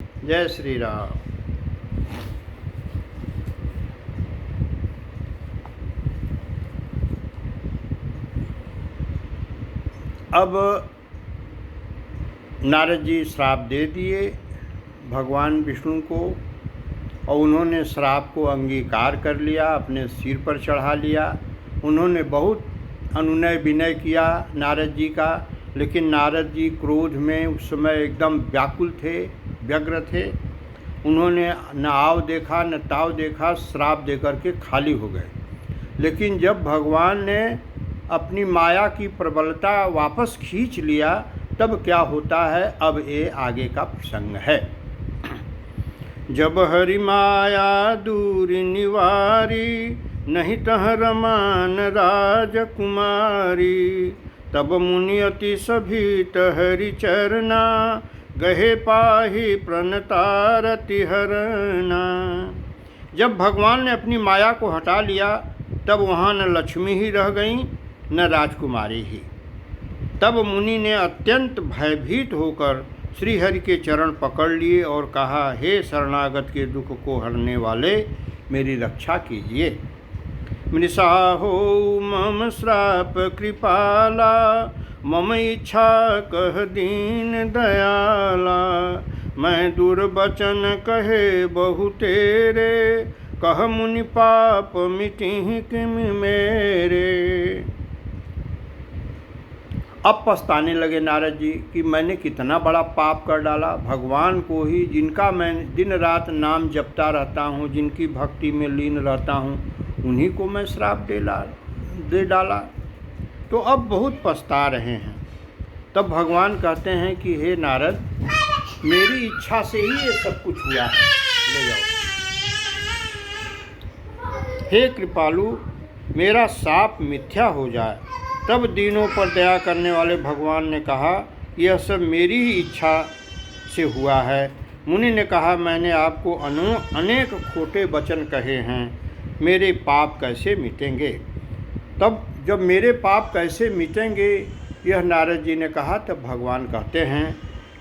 जय श्री राम। अब नारद जी श्राप दे दिए भगवान विष्णु को, और उन्होंने श्राप को अंगीकार कर लिया, अपने सिर पर चढ़ा लिया। उन्होंने बहुत अनुनय विनय किया नारद जी का, लेकिन नारद जी क्रोध में उस समय एकदम व्याकुल थे, व्यग्र थे। उन्होंने न आव देखा न ताव देखा, श्राप देकर के खाली हो गए। लेकिन जब भगवान ने अपनी माया की प्रबलता वापस खींच लिया, तब क्या होता है, अब ये आगे का प्रसंग है। जब हरि माया दूर निवारी, नहीं तह रमान राजकुमारी। तब मुनि अति सभीत हरि चरना, गहे पाही प्रणतारति हरना। जब भगवान ने अपनी माया को हटा लिया, तब वहाँ न लक्ष्मी ही रह गईं न राजकुमारी ही। तब मुनि ने अत्यंत भयभीत होकर श्रीहरि के चरण पकड़ लिए और कहा, हे शरणागत के दुख को हरने वाले, मेरी रक्षा कीजिए। मृषा हो मम श्राप कृपाला, मम इच्छा कह दीन दयाला। मैं दुर्वचन कहे बहु तेरे, कह मुनि पाप मिटिहि किम मेरे। अब पछताने लगे नारद जी कि मैंने कितना बड़ा पाप कर डाला। भगवान को ही, जिनका मैं दिन रात नाम जपता रहता हूँ, जिनकी भक्ति में लीन रहता हूँ, उन्हीं को मैं श्राप दे डाला। तो अब बहुत पछता रहे हैं। तब भगवान कहते हैं कि हे नारद, मेरी इच्छा से ही ये सब कुछ हुआ है, ले जाओ। हे कृपालु, मेरा शाप मिथ्या हो जाए। तब दीनों पर दया करने वाले भगवान ने कहा, यह सब मेरी ही इच्छा से हुआ है। मुनि ने कहा, मैंने आपको अनेक खोटे वचन कहे हैं, मेरे पाप कैसे मिटेंगे। तब जब मेरे पाप कैसे मिटेंगे, यह नारद जी ने कहा। तब भगवान कहते हैं,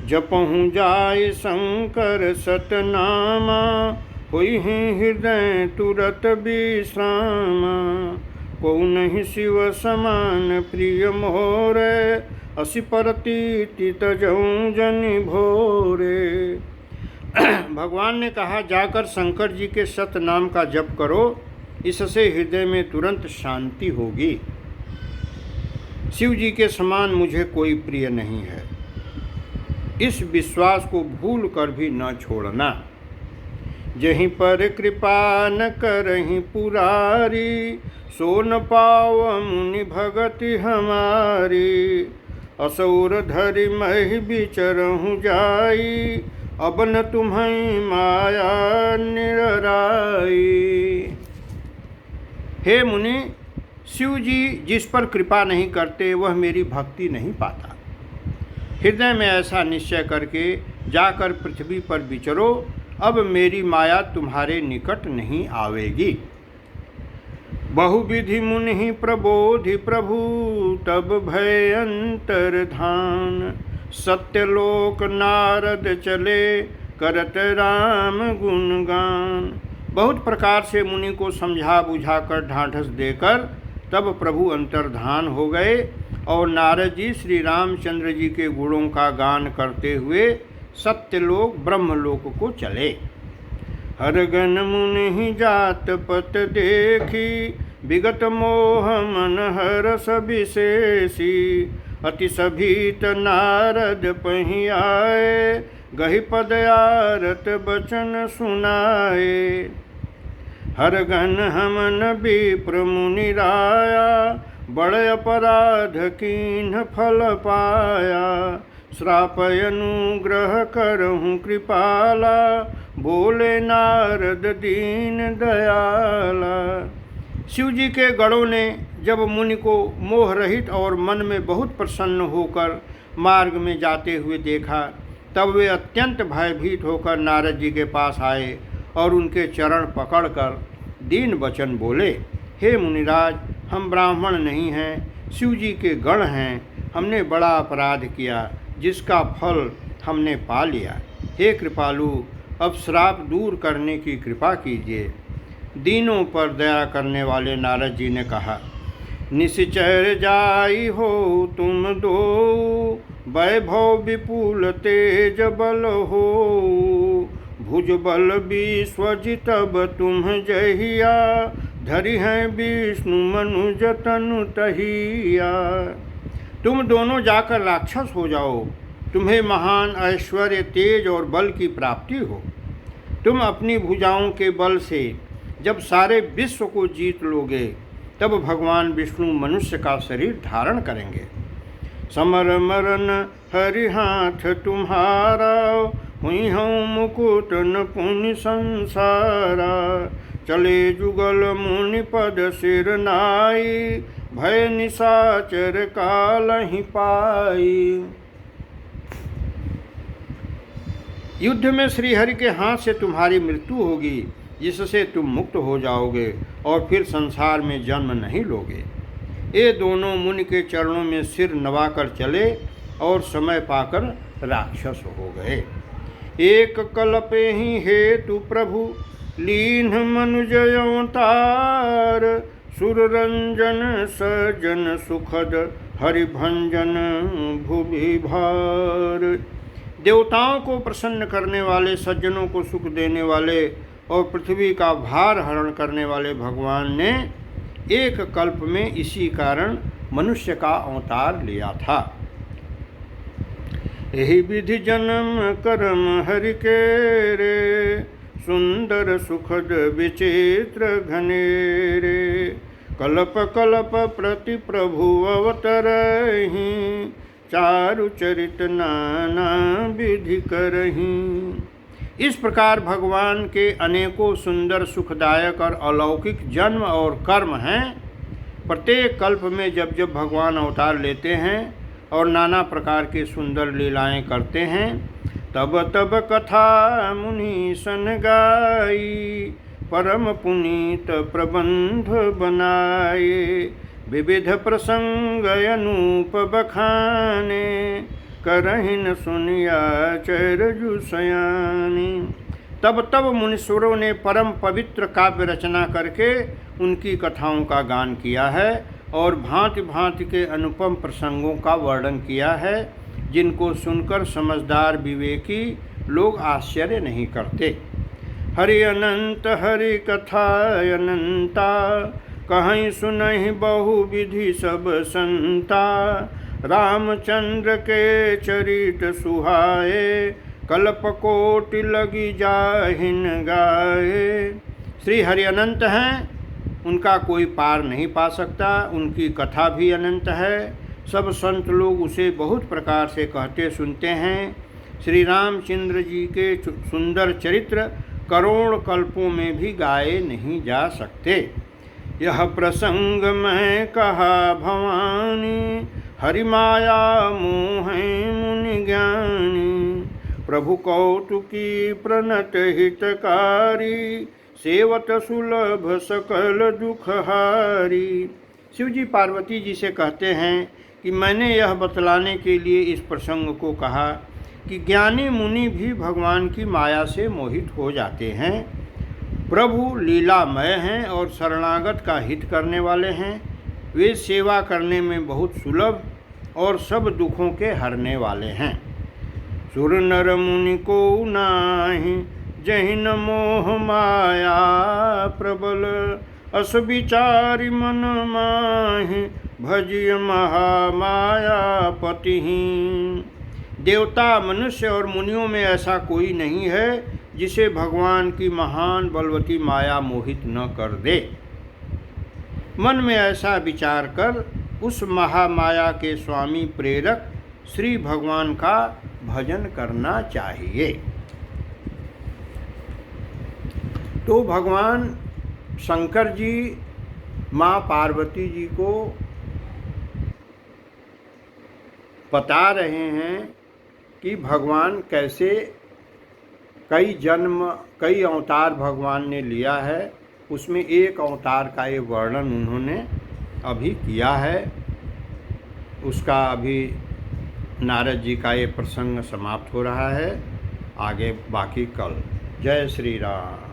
जपहु जाय शंकर सतनामा, होई हृदय तुरत विश्रामा। को नहीं शिव समान प्रिय मोरे, असि परतीति तजऊं जनि भोरे। भगवान ने कहा, जाकर शंकर जी के सत नाम का जप करो, इससे हृदय में तुरंत शांति होगी। शिव जी के समान मुझे कोई प्रिय नहीं है। इस विश्वास को भूल कर भी न छोड़ना। जहीं पर कृपा न करहीं पुरारी, सो न पाव मुनि भगति हमारी। असुर धरि महि बिचरहु जाई, अब न तुम्हें माया निराई। हे मुनि, शिव जी जिस पर कृपा नहीं करते, वह मेरी भक्ति नहीं पाता। हृदय में ऐसा निश्चय करके जाकर पृथ्वी पर विचरो, अब मेरी माया तुम्हारे निकट नहीं आवेगी। बहुविधि मुनि प्रबोधि प्रभु, तब भय अंतर्धान। सत्यलोक नारद चले, करत राम गुणगान। बहुत प्रकार से मुनि को समझा बुझाकर ढांढस देकर तब प्रभु अंतर्धान हो गए, और नारद जी श्री रामचंद्र जी के गुणों का गान करते हुए सत्यलोक ब्रह्मलोक को चले। हरगन मुनि जात पत देखी, विगत मोह मन हरस विशेषी। अति सभीत नारद पहि आए, गहि पद आरत बचन सुनाए। हरगन हमन विप्र मुनि राया, बड़ अपराध कीन्ह फल पाया। श्राप अनुग्रह करहु कृपाला, बोले नारद दीन दयाला। शिव जी के गणों ने जब मुनि को मोह रहित और मन में बहुत प्रसन्न होकर मार्ग में जाते हुए देखा, तब वे अत्यंत भयभीत होकर नारद जी के पास आए और उनके चरण पकड़कर दीन वचन बोले, हे मुनिराज, हम ब्राह्मण नहीं हैं, शिव जी के गण हैं। हमने बड़ा अपराध किया, जिसका फल हमने पा लिया। हे कृपालु, अब श्राप दूर करने की कृपा कीजिए। दीनों पर दया करने वाले नारद जी ने कहा, निश्चर जाई हो तुम दो, वैभव विपुल तेज बल हो, भुज बल विश्वजितब तुम जहिया, धरि हैं विष्णु मनुज तनु तहिया। तुम दोनों जाकर राक्षस हो जाओ, तुम्हें महान ऐश्वर्य, तेज और बल की प्राप्ति हो। तुम अपनी भुजाओं के बल से जब सारे विश्व को जीत लोगे, तब भगवान विष्णु मनुष्य का शरीर धारण करेंगे। समर मरन हरि हाथ तुम्हारा, हुई हूँ मुकुट न पुण्य संसारा, चले जुगल मुनि पद सिर नाई, भय निशाचर काल ही पाई। युद्ध में श्रीहरि के हाथ से तुम्हारी मृत्यु होगी, जिससे तुम मुक्त हो जाओगे और फिर संसार में जन्म नहीं लोगे। ये दोनों मुनि के चरणों में सिर नवाकर चले और समय पाकर राक्षस हो गए। एक कल्पे ही हेतु प्रभु, लीन मनुज अवतार, सुर रंजन सजन सुखद, हरिभंजन भुवि भार। देवताओं को प्रसन्न करने वाले, सज्जनों को सुख देने वाले और पृथ्वी का भार हरण करने वाले भगवान ने एक कल्प में इसी कारण मनुष्य का अवतार लिया था। यही विधि जन्म कर्म हरि के रे, सुंदर सुखद विचित्र घनेरे, कल्प कल्प प्रति प्रभु अवतरहि, चारु चरित नाना विधि करहि। इस प्रकार भगवान के अनेकों सुंदर, सुखदायक और अलौकिक जन्म और कर्म हैं। प्रत्येक कल्प में जब जब भगवान अवतार लेते हैं और नाना प्रकार के सुंदर लीलाएं करते हैं, तब तब कथा मुनि सन गाई, परम पुनीत प्रबंध बनाए, विविध प्रसंग अनूप बखाने, करहिन सुनिया चरजु सयानी। तब तब मुनीश्वरों ने परम पवित्र काव्य रचना करके उनकी कथाओं का गान किया है और भांति भांति के अनुपम प्रसंगों का वर्णन किया है, जिनको सुनकर समझदार विवेकी लोग आश्चर्य नहीं करते। हरि अनंत हरि कथा अनंता, कहीं सुनहि बहु विधि सब संता, रामचंद्र के चरित सुहाए, कल्प कोटि लगी जाहिन गाए। श्री हरि अनंत हैं, उनका कोई पार नहीं पा सकता, उनकी कथा भी अनंत है। सब संत लोग उसे बहुत प्रकार से कहते सुनते हैं। श्री रामचंद्र जी के सुंदर चरित्र करोड़ कल्पों में भी गाए नहीं जा सकते। यह प्रसंग मैं कहा भवानी, हरि माया मोह मुनि ज्ञानी, प्रभु कौतुकी प्रणत हितकारी, सेवत सुलभ सकल दुखहारी। शिव जी पार्वती जी से कहते हैं कि मैंने यह बतलाने के लिए इस प्रसंग को कहा कि ज्ञानी मुनि भी भगवान की माया से मोहित हो जाते हैं। प्रभु लीलामय हैं और शरणागत का हित करने वाले हैं। वे सेवा करने में बहुत सुलभ और सब दुखों के हरने वाले हैं। सुर नर मुनि को नाही, जहिन मोह माया प्रबल, अस विचारि मन माहि, भजिय महामाया पतिहीन। देवता, मनुष्य और मुनियों में ऐसा कोई नहीं है जिसे भगवान की महान बलवती माया मोहित न कर दे। मन में ऐसा विचार कर उस महामाया के स्वामी प्रेरक श्री भगवान का भजन करना चाहिए। तो भगवान शंकर जी माँ पार्वती जी को बता रहे हैं कि भगवान कैसे कई जन्म, कई अवतार भगवान ने लिया है। उसमें एक अवतार का ये वर्णन उन्होंने अभी किया है। उसका अभी नारद जी का ये प्रसंग समाप्त हो रहा है। आगे बाकी कल। जय श्री राम।